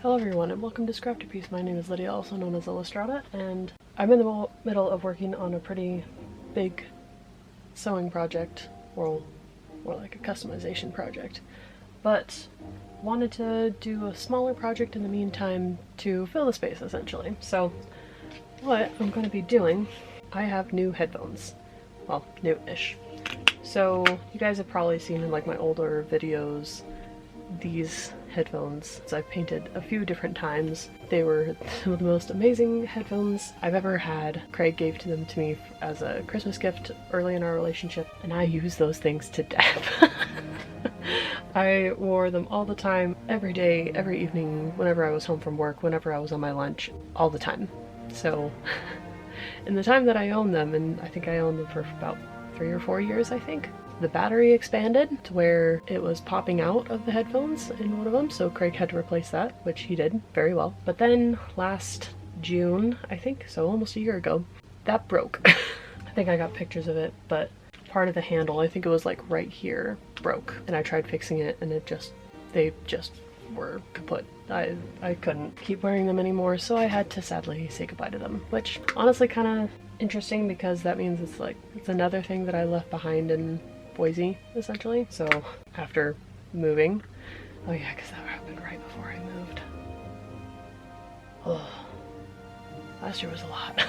Hello everyone and welcome to Scrafterpiece. My name is Lydia, also known as Illustrata, and I'm in the middle of working on a pretty big sewing project, or more like a customization project, but wanted to do a smaller project in the meantime to fill the space essentially. So what I'm going to be doing, I have new headphones. Well, new-ish. So you guys have probably seen in like my older videos these headphones. So I've painted a few different times. They were some of the most amazing headphones I've ever had. Craig gave them to me as a Christmas gift early in our relationship, and I use those things to death. I wore them all the time, every day, every evening, whenever I was home from work, whenever I was on my lunch, all the time. So in the time that I owned them, and I think I owned them for about 3 or 4 years, I think, the battery expanded to where it was popping out of the headphones in one of them, so Craig had to replace that, which he did very well. But then last June, I think, so almost a year ago, that broke. I think I got pictures of it, but part of the handle, I think it was like right here, broke. And I tried fixing it and they just were kaput. I couldn't keep wearing them anymore, so I had to sadly say goodbye to them, which honestly kind of interesting because that means it's another thing that I left behind in Boise, essentially. So after moving, oh yeah, because that happened right before I moved. Oh, last year was a lot.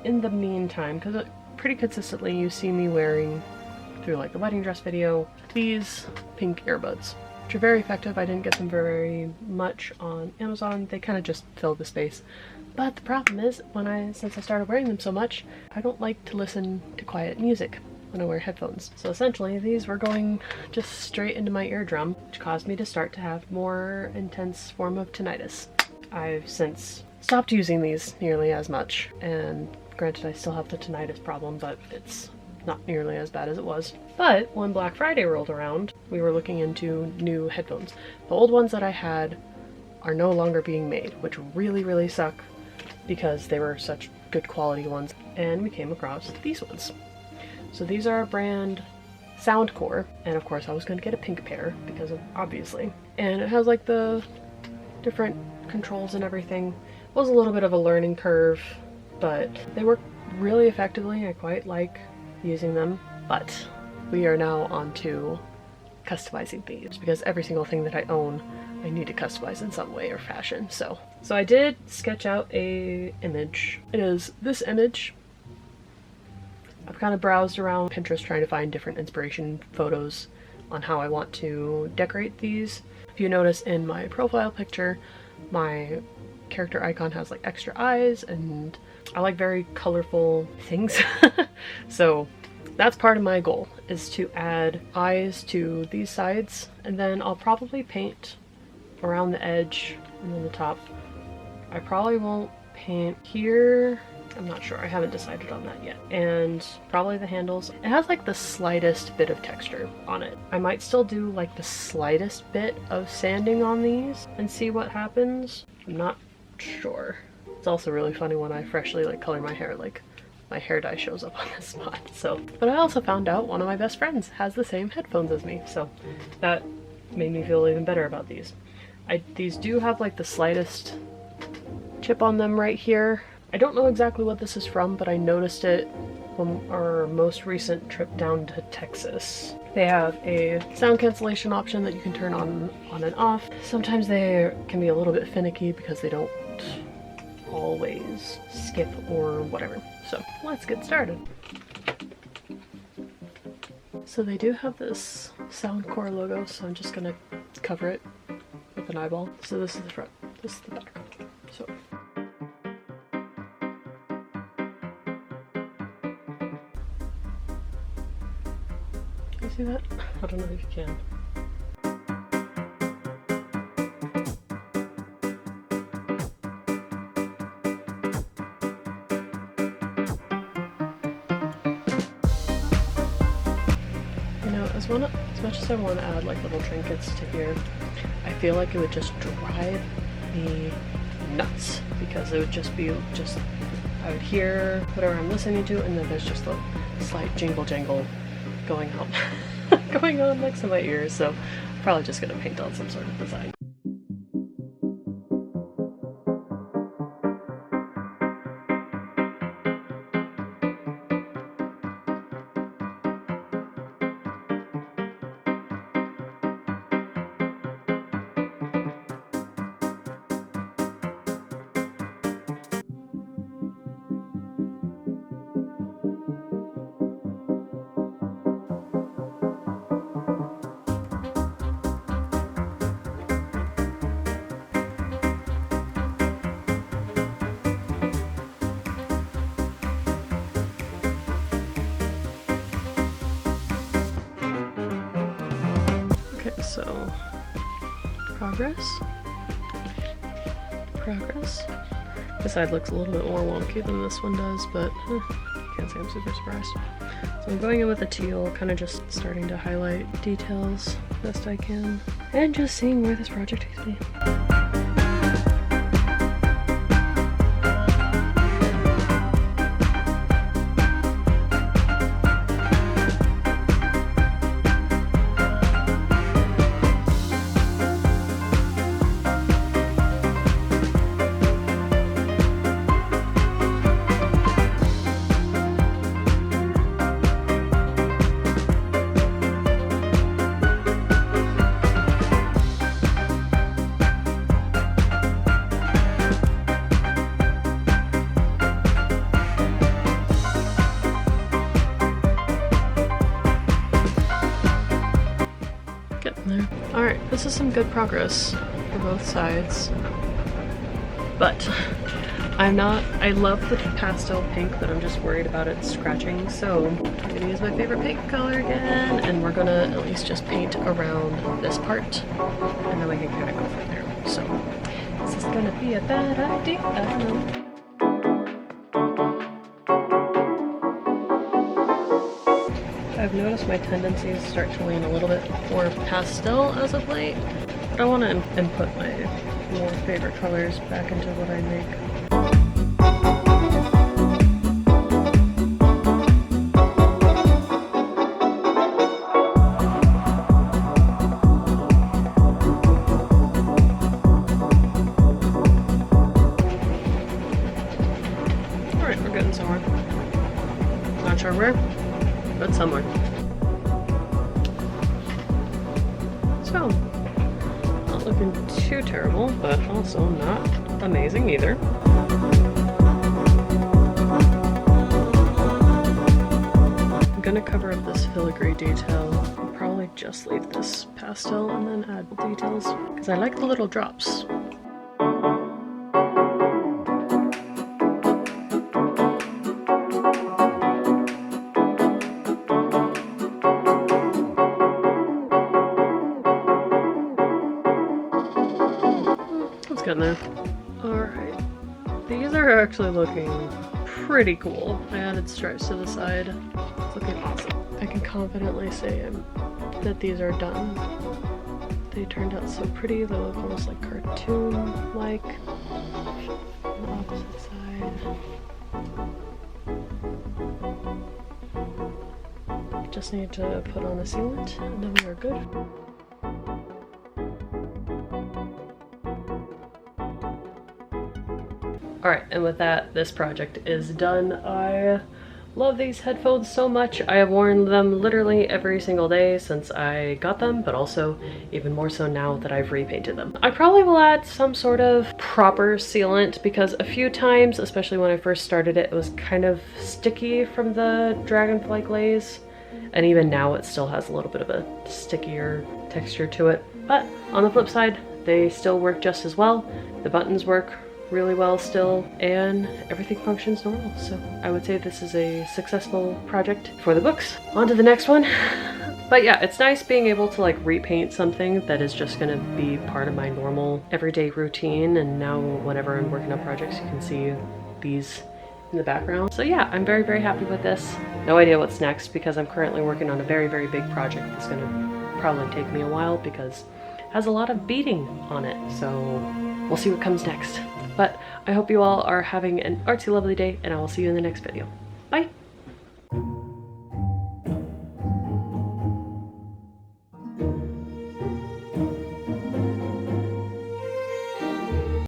In the meantime, because pretty consistently you see me wearing, through like the wedding dress video, these pink earbuds, which are very effective. I didn't get them very much on Amazon. They kind of just filled the space. But the problem is, since I started wearing them so much, I don't like to listen to quiet music when I wear headphones. So essentially these were going just straight into my eardrum, which caused me to start to have more intense form of tinnitus. I've since stopped using these nearly as much, and granted I still have the tinnitus problem, but it's not nearly as bad as it was. But when Black Friday rolled around, we were looking into new headphones. The old ones that I had are no longer being made, which really suck because they were such good quality ones, and we came across these ones. So these are a brand Soundcore, and of course I was going to get a pink pair because of obviously. And it has like the different controls and everything. It was a little bit of a learning curve, but they work really effectively. I quite like using them, but we are now on to customizing these because every single thing that I own I need to customize in some way or fashion. So I did sketch out a image. It is this image. I've kind of browsed around Pinterest trying to find different inspiration photos on how I want to decorate these. If you notice in my profile picture, my character icon has like extra eyes, and I like very colorful things. So that's part of my goal, is to add eyes to these sides, and then I'll probably paint around the edge and then the top. I probably won't paint here. I'm not sure, I haven't decided on that yet. And probably the handles. It has like the slightest bit of texture on it. I might still do like the slightest bit of sanding on these and see what happens. I'm not sure. It's also really funny when I freshly like color my hair, like my hair dye shows up on this spot. So, but I also found out one of my best friends has the same headphones as me, so that made me feel even better about these. These do have like the slightest chip on them right here. I don't know exactly what this is from, but I noticed it on our most recent trip down to Texas. They have a sound cancellation option that you can turn on and off. Sometimes they can be a little bit finicky because they don't always skip or whatever. So let's get started. So they do have this Soundcore logo, so I'm just gonna cover it with an eyeball. So this is the front, this is the back. So you see that? I don't know if you can. You know, as much as I want to add like little trinkets to here, I feel like it would just drive me nuts because it would just be I would hear whatever I'm listening to, and then there's just a slight jingle jangle going on next to my ears, so I'm probably just gonna paint on some sort of design. Progress. This side looks a little bit more wonky than this one does, but can't say I'm super surprised. So I'm going in with a teal, kind of just starting to highlight details best I can, and just seeing where this project takes me. There. Alright, this is some good progress for both sides. But I love the pastel pink, but I'm just worried about it scratching, so I'm gonna use my favorite paint color again, and we're gonna at least just paint around this part, and then we can kind of go from there. So, is this gonna be a bad idea? I don't know. I've noticed my tendencies start to lean a little bit more pastel as of late, but I want to input my more favorite colors back into what I make. Alright, we're getting somewhere. Not sure where, but somewhere. So, not looking too terrible, but also not amazing either. I'm gonna cover up this filigree detail. I'll probably just leave this pastel and then add details, because I like the little drops. Getting there. Alright. These are actually looking pretty cool. I added stripes to the side. It's looking awesome. I can confidently say that these are done. They turned out so pretty. They look almost like cartoon-like. On the opposite side. Just need to put on a sealant and then we are good. Alright, and with that, this project is done. I love these headphones so much. I have worn them literally every single day since I got them, but also even more so now that I've repainted them. I probably will add some sort of proper sealant because a few times, especially when I first started it, it was kind of sticky from the Dragonfly glaze. And even now it still has a little bit of a stickier texture to it. But on the flip side, they still work just as well. The buttons work really well still, and everything functions normal. So I would say this is a successful project for the books. On to the next one. But yeah, it's nice being able to like repaint something that is just gonna be part of my normal everyday routine, and now whenever I'm working on projects you can see these in the background. So yeah, I'm very, very happy with this. No idea what's next because I'm currently working on a very, very big project that's gonna probably take me a while because it has a lot of beading on it. So we'll see what comes next. But I hope you all are having an artsy lovely day, and I will see you in the next video.